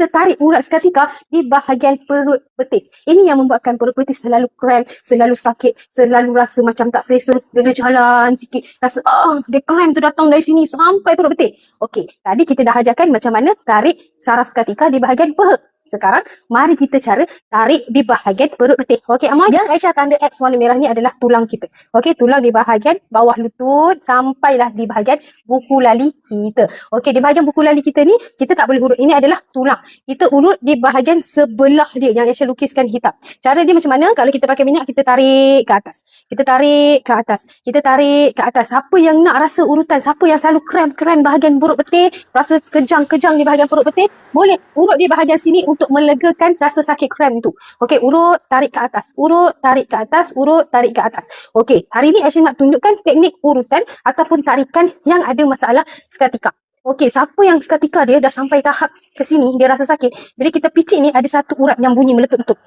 kita tarik urat seketika di bahagian perut betis. Ini yang membuatkan perut betis selalu cramp, selalu sakit, selalu rasa macam tak selesa. Bila jalan sikit, rasa dia cramp tu datang dari sini sampai perut betis. Okey, tadi kita dah ajarkan macam mana tarik saraf seketika di bahagian peha. Sekarang, mari kita cara tarik di bahagian perut betis. Okey, Amal, yang Aisyah tanda X warna merah ni adalah tulang kita. Okey, tulang di bahagian bawah lutut sampailah di bahagian buku lali kita. Okey, di bahagian buku lali kita ni, kita tak boleh urut. Ini adalah tulang. Kita urut di bahagian sebelah dia yang Aisyah lukiskan hitam. Cara dia macam mana? Kalau kita pakai minyak, kita tarik ke atas. Kita tarik ke atas. Kita tarik ke atas. Siapa yang nak rasa urutan? Siapa yang selalu cramp bahagian perut betis? Rasa kejang-kejang di bahagian perut betis? Boleh urut di bahagian sini untuk melegakan rasa sakit cramp tu. Okey, urut, tarik ke atas. Urut, tarik ke atas. Urut, tarik ke atas. Okey, hari ni Aisyah nak tunjukkan teknik urutan ataupun tarikan yang ada masalah seketika. Okey, siapa yang seketika dia dah sampai tahap ke sini, dia rasa sakit. Jadi kita picit ni ada satu urat yang bunyi meletup-letup.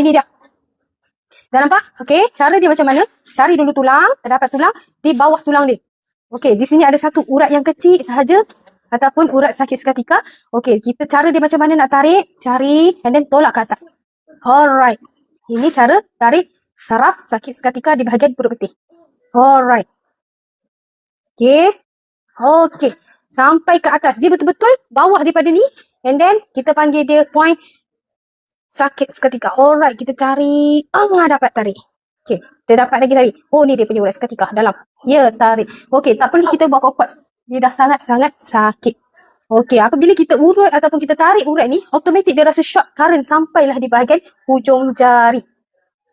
Ini dia. Dah nampak? Okey, cara dia macam mana? Cari dulu tulang, terdapat tulang di bawah tulang dia. Okey, di sini ada satu urat yang kecil sahaja ataupun urat sakit seketika. Okey, kita cara dia macam mana nak tarik, cari and then tolak ke atas. Alright. Ini cara tarik saraf sakit seketika di bahagian perut betis. Alright. Okey. Okey. Sampai ke atas. Dia betul-betul bawah daripada ni. And then kita panggil dia point sakit seketika. Alright, kita cari. Dapat tarik. Okey, kita dapat lagi tarik. Oh, ni dia punya urat seketika dalam. Ya, tarik. Okey, tak perlu kita buat kuat-kuat. Dia dah sangat-sangat sakit. Okey, apabila kita urut ataupun kita tarik urat ni, automatik dia rasa short current sampailah di bahagian hujung jari.